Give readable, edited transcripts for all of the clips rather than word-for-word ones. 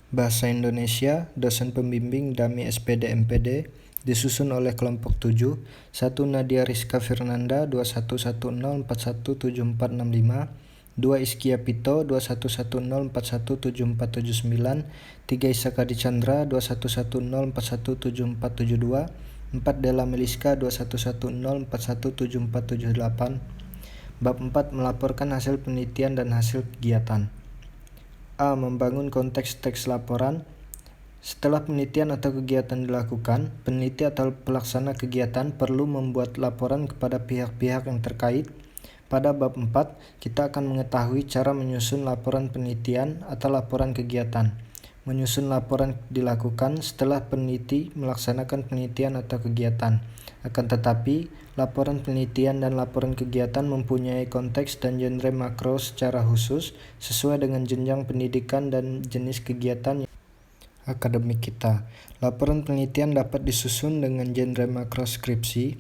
Bahasa Indonesia, dosen pembimbing DAMI SPD MPD, disusun oleh kelompok 7, 1 Nadia Rizka Firnanda 2110417465, 2 Iskia Pito 2110417479, 3 Isaka Dichandra 2110417472, 4 Della Meliska 2110417478. Bab 4 melaporkan hasil penelitian dan hasil kegiatan. A. Membangun konteks teks laporan. Setelah penelitian atau kegiatan dilakukan, peneliti atau pelaksana kegiatan perlu membuat laporan kepada pihak-pihak yang terkait. Pada bab 4, kita akan mengetahui cara menyusun laporan penelitian atau laporan kegiatan. Menyusun laporan dilakukan setelah peneliti melaksanakan penelitian atau kegiatan. Akan tetapi, laporan penelitian dan laporan kegiatan mempunyai konteks dan genre makro secara khusus sesuai dengan jenjang pendidikan dan jenis kegiatan akademik kita. Laporan penelitian dapat disusun dengan genre makro skripsi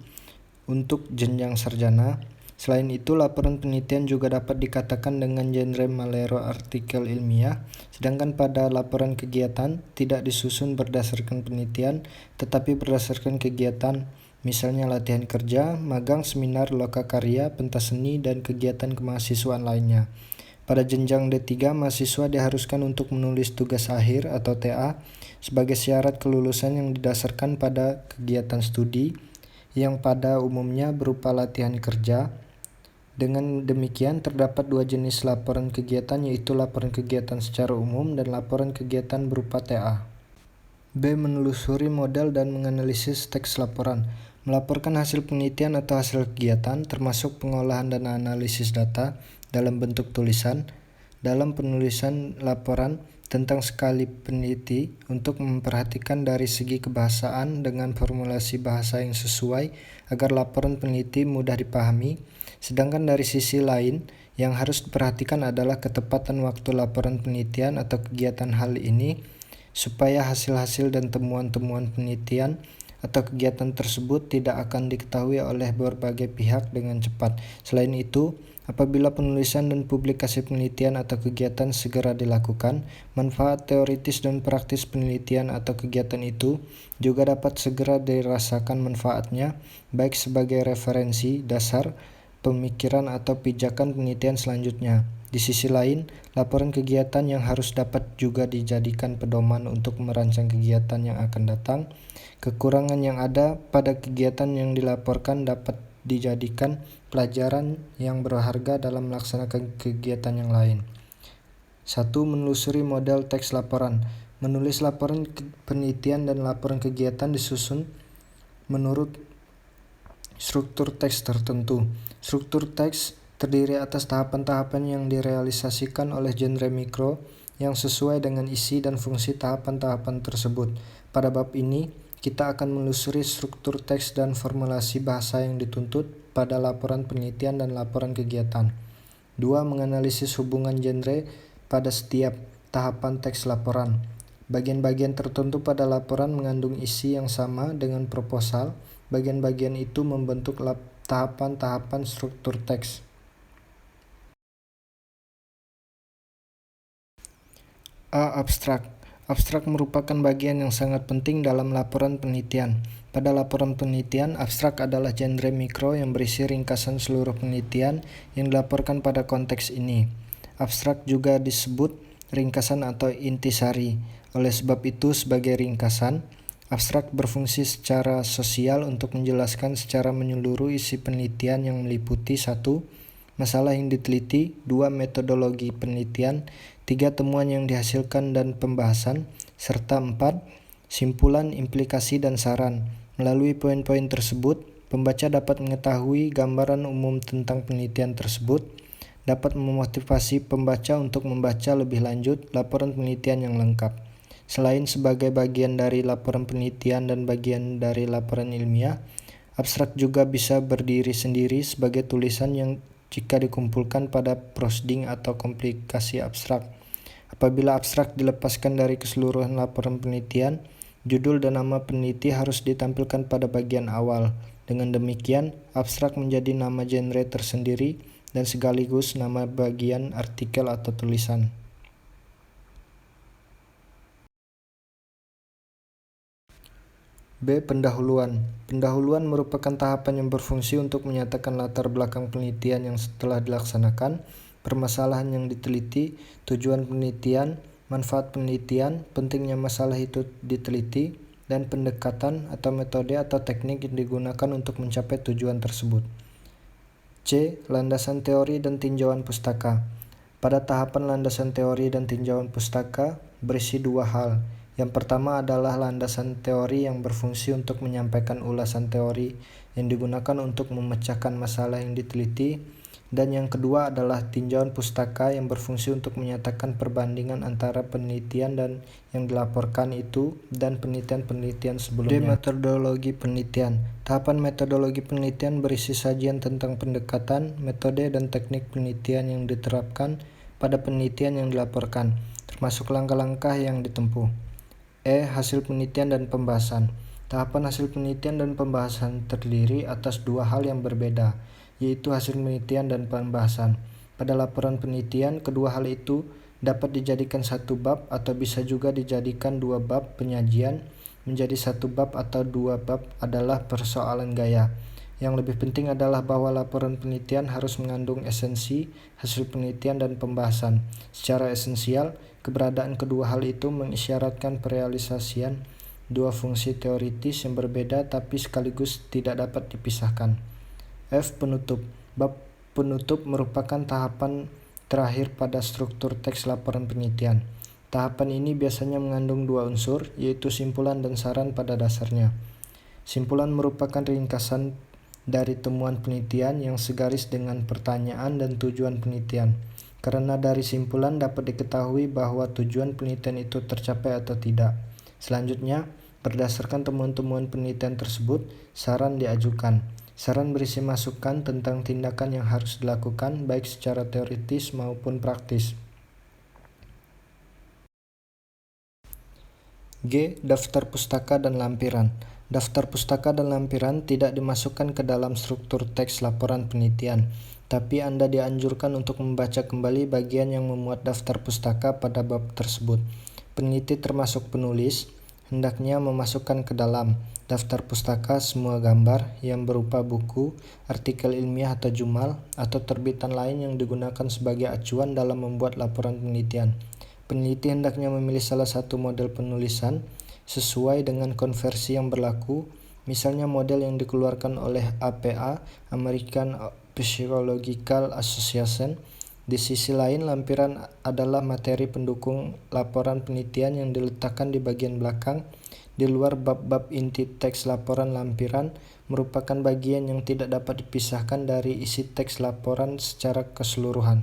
untuk jenjang sarjana. Selain itu, laporan penelitian juga dapat dikatakan dengan genre malero artikel ilmiah, sedangkan pada laporan kegiatan tidak disusun berdasarkan penelitian, tetapi berdasarkan kegiatan, misalnya latihan kerja, magang, seminar, lokakarya, pentas seni, dan kegiatan kemahasiswaan lainnya. Pada jenjang D3, mahasiswa diharuskan untuk menulis tugas akhir atau TA sebagai syarat kelulusan yang didasarkan pada kegiatan studi, yang pada umumnya berupa latihan kerja. Dengan demikian, terdapat dua jenis laporan kegiatan, yaitu laporan kegiatan secara umum dan laporan kegiatan berupa TA. B. Menelusuri model dan menganalisis teks laporan. Melaporkan hasil penelitian atau hasil kegiatan, termasuk pengolahan dan analisis data dalam bentuk tulisan, dalam penulisan laporan tentang sekali peneliti untuk memperhatikan dari segi kebahasaan dengan formulasi bahasa yang sesuai agar laporan peneliti mudah dipahami, sedangkan dari sisi lain yang harus diperhatikan adalah ketepatan waktu laporan penelitian atau kegiatan. Hal ini supaya hasil-hasil dan temuan-temuan penelitian atau kegiatan tersebut tidak akan diketahui oleh berbagai pihak dengan cepat. Selain itu, apabila penulisan dan publikasi penelitian atau kegiatan segera dilakukan, manfaat teoritis dan praktis penelitian atau kegiatan itu juga dapat segera dirasakan manfaatnya, baik sebagai referensi dasar pemikiran atau pijakan penelitian selanjutnya. Di sisi lain, laporan kegiatan yang harus dapat juga dijadikan pedoman untuk merancang kegiatan yang akan datang. Kekurangan yang ada pada kegiatan yang dilaporkan dapat dijadikan pelajaran yang berharga dalam melaksanakan kegiatan yang lain. 1. Menelusuri model teks laporan. Menulis laporan penelitian dan laporan kegiatan disusun menurut struktur teks tertentu. Struktur teks terdiri atas tahapan-tahapan yang direalisasikan oleh genre mikro yang sesuai dengan isi dan fungsi tahapan-tahapan tersebut. Pada bab ini, kita akan menelusuri struktur teks dan formulasi bahasa yang dituntut pada laporan penelitian dan laporan kegiatan. 2. Menganalisis hubungan genre pada setiap tahapan teks laporan. Bagian-bagian tertentu pada laporan mengandung isi yang sama dengan proposal. Bagian-bagian itu membentuk tahapan-tahapan struktur teks. A. Abstrak. Abstrak merupakan bagian yang sangat penting dalam laporan penelitian. Pada laporan penelitian, abstrak adalah genre mikro yang berisi ringkasan seluruh penelitian yang dilaporkan pada konteks ini. Abstrak juga disebut ringkasan atau intisari. Oleh sebab itu, sebagai ringkasan, abstrak berfungsi secara sosial untuk menjelaskan secara menyeluruh isi penelitian yang meliputi 1. Masalah yang diteliti, 2. Metodologi penelitian, 3. Temuan yang dihasilkan dan pembahasan, serta 4. Simpulan, implikasi, dan saran. Melalui poin-poin tersebut, pembaca dapat mengetahui gambaran umum tentang penelitian tersebut, dapat memotivasi pembaca untuk membaca lebih lanjut laporan penelitian yang lengkap. Selain sebagai bagian dari laporan penelitian dan bagian dari laporan ilmiah, abstrak juga bisa berdiri sendiri sebagai tulisan yang jika dikumpulkan pada prosding atau komplikasi abstrak. Apabila abstrak dilepaskan dari keseluruhan laporan penelitian, judul dan nama peneliti harus ditampilkan pada bagian awal. Dengan demikian, abstrak menjadi nama genre tersendiri dan sekaligus nama bagian artikel atau tulisan. B. Pendahuluan. Pendahuluan merupakan tahapan yang berfungsi untuk menyatakan latar belakang penelitian yang telah dilaksanakan, permasalahan yang diteliti, tujuan penelitian, manfaat penelitian, pentingnya masalah itu diteliti, dan pendekatan atau metode atau teknik yang digunakan untuk mencapai tujuan tersebut. C. Landasan teori dan tinjauan pustaka. Pada tahapan landasan teori dan tinjauan pustaka berisi dua hal. Yang pertama adalah landasan teori yang berfungsi untuk menyampaikan ulasan teori yang digunakan untuk memecahkan masalah yang diteliti, dan yang kedua adalah tinjauan pustaka yang berfungsi untuk menyatakan perbandingan antara penelitian dan yang dilaporkan itu dan penelitian-penelitian sebelumnya. D. Metodologi penelitian. Tahapan metodologi penelitian berisi sajian tentang pendekatan, metode, dan teknik penelitian yang diterapkan pada penelitian yang dilaporkan, termasuk langkah-langkah yang ditempuh. E. Hasil penelitian dan pembahasan. Tahapan hasil penelitian dan pembahasan terdiri atas dua hal yang berbeda, yaitu hasil penelitian dan pembahasan. Pada laporan penelitian, kedua hal itu dapat dijadikan satu bab atau bisa juga dijadikan dua bab. Penyajian menjadi satu bab atau dua bab adalah persoalan gaya. Yang lebih penting adalah bahwa laporan penelitian harus mengandung esensi, hasil penelitian, dan pembahasan. Secara esensial, keberadaan kedua hal itu mengisyaratkan perealisasian dua fungsi teoritis yang berbeda tapi sekaligus tidak dapat dipisahkan. F. Penutup. Bab penutup merupakan tahapan terakhir pada struktur teks laporan penelitian. Tahapan ini biasanya mengandung dua unsur, yaitu simpulan dan saran pada dasarnya. Simpulan merupakan ringkasan dari temuan penelitian yang segaris dengan pertanyaan dan tujuan penelitian. Karena dari simpulan dapat diketahui bahwa tujuan penelitian itu tercapai atau tidak. Selanjutnya, berdasarkan temuan-temuan penelitian tersebut, saran diajukan. Saran berisi masukan tentang tindakan yang harus dilakukan baik secara teoritis maupun praktis. G. Daftar pustaka dan lampiran. Daftar pustaka dan lampiran tidak dimasukkan ke dalam struktur teks laporan penelitian, tapi Anda dianjurkan untuk membaca kembali bagian yang memuat daftar pustaka pada bab tersebut. Peneliti termasuk penulis hendaknya memasukkan ke dalam daftar pustaka semua gambar yang berupa buku, artikel ilmiah atau jurnal, atau terbitan lain yang digunakan sebagai acuan dalam membuat laporan penelitian. Peneliti hendaknya memilih salah satu model penulisan sesuai dengan konversi yang berlaku, misalnya model yang dikeluarkan oleh APA, American Psychological Association. Di sisi lain, lampiran adalah materi pendukung laporan penelitian yang diletakkan di bagian belakang, di luar bab-bab inti teks laporan. Lampiran merupakan bagian yang tidak dapat dipisahkan dari isi teks laporan secara keseluruhan.